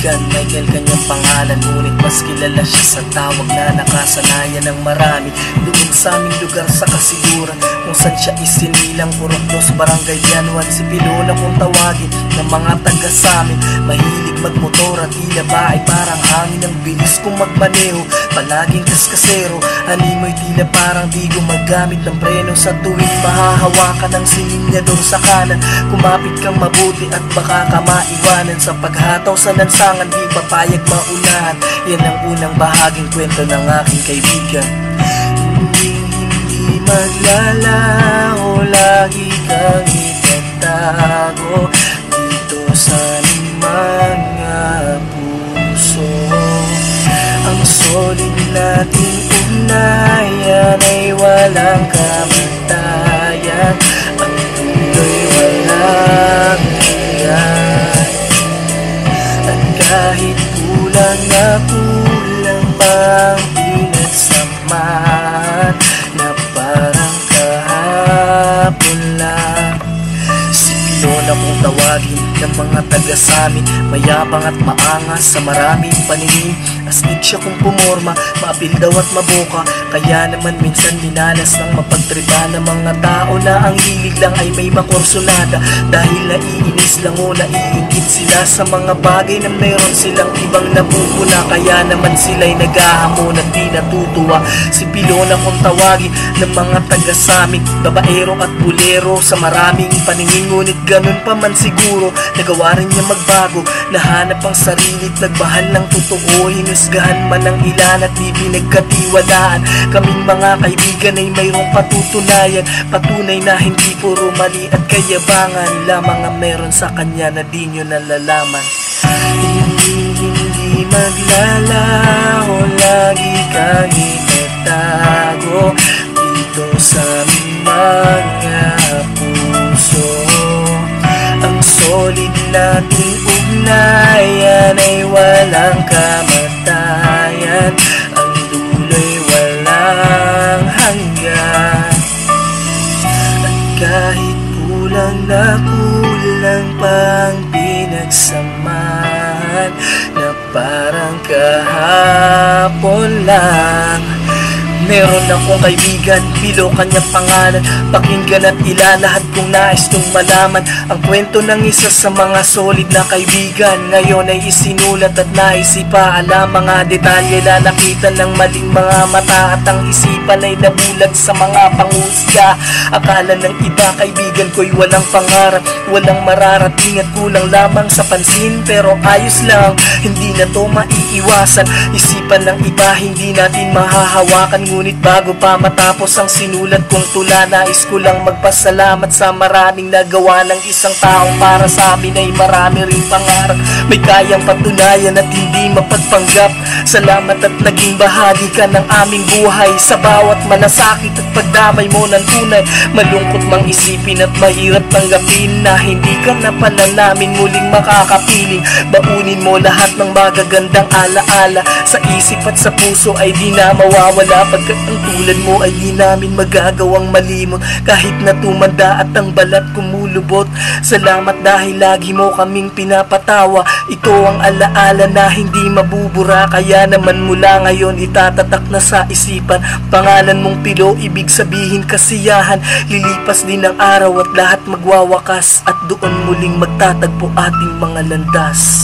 kaibigan, Michael kanyang pangalan, ngunit mas kilala siya sa tawag na nakasanayan ng marami doon sa aming lugar sa Kasiguran, kung saan siya isinilang. Purokdos, Barangay Bianuan, si Pilona kung tawagin ng mga taga samin. Mahilig magmotor at tila ba ay parang hangin ang bilis kung magmaneho, palaging kaskasero. Animoy tila parang di gumagamit ng preno sa tuwing mahahawakan ng silinyador sa kanan. Kumapit kang mabuti at baka ka maiwanan sa paghataw sa lansangan, di papayag maunahan. Yan ang unang bahaging kwento ng aking kaibigan. Hindi maglalaho, lagi kang itatago dito sa mga puso. Ang solid nating ugnayan ay walang kamatayan, ang tuloy walang hanggan. At kahit kulang na kulang pang pinagsamahan, na parang kahapon lang. Si Pilona kung tawagin ng mga taga samin, mayabang at maangas sa maraming paningin. Astig siya kung pumorma, maapil daw at maboka, kaya naman minsan minalas ng mapagtriba ng mga tao na ang hilig lang ay may makorsunada. Dahil naiinis lang o naiingit sila sa mga bagay na mayroon silang ibang napupuna, kaya naman sila'y naghahamon at di natutuwa. Si Pilona kung tawagin ng mga taga samin, babaero at bulero sa maraming paningin, ngunit ganun pa man siguro nagawa rin niya magbago. Nahanap ang sarili at nagmahal ng totoo, hinusgahan man ang ilan at di pinagkatiwalaan. Kaming mga kaibigan ay mayroong patutunayan, patunay na hindi puro mali at kayabangan lamang ang meron sa kanya na di nyo nalalaman. Hindi maglalaho, lagi kang itatago dito sa mga puso. Ang solid nating ugnayan ay walang kamatayan, ang dulo'y walang hanggan. At kahit kulang na kulang pang pinagsamahan, na parang kahapon lang. Meron akong kaibigan, Pilo kanyang pangalan. Pakinggan at ilalahat kung nais nung malaman ang kwento ng isa sa mga solid na kaibigan. Ngayon ay isinulat at naisipa alam mga detalye na nakita ng maling mga mata, at ang isipan ay nabulag sa mga pangusga. Akala ng iba kaibigan ko'y walang pangarap, walang mararating at kulang lamang sa pansin. Pero ayos lang, hindi na to maiiwasan. Isipan ng iba hindi natin mahahawakan, ngunit bago pa matapos ang sinulat kong tula, nais ko lang magpasalamat sa maraming nagawa ng isang taong para sa amin ay marami ring pangarap, may kayang patunayan at hindi mapagpanggap. Salamat at naging bahagi ka ng aming buhay, sa bawat malasakit at pagdamay mo ng tunay. Malungkot mang isipin at mahirap tanggapin na hindi ka na pala namin muling makakapiling. Baunin mo lahat ng magagandang alaala, sa isip at sa puso ay di na mawawala, pagkat ang tulad mo ay di namin magagawang malimot. Kahit na tumanda at ang balat kumulubot, salamat dahil lagi mo kaming pinapatawa. Ito ang alaala na hindi mabubura, kaya naman mula ngayon itatatak na sa isipan. Pangalan mong Pilo, ibig sabihin kasiyahan. Lilipas din ang araw at lahat magwawakas, at doon muling magtatagpo ating mga landas.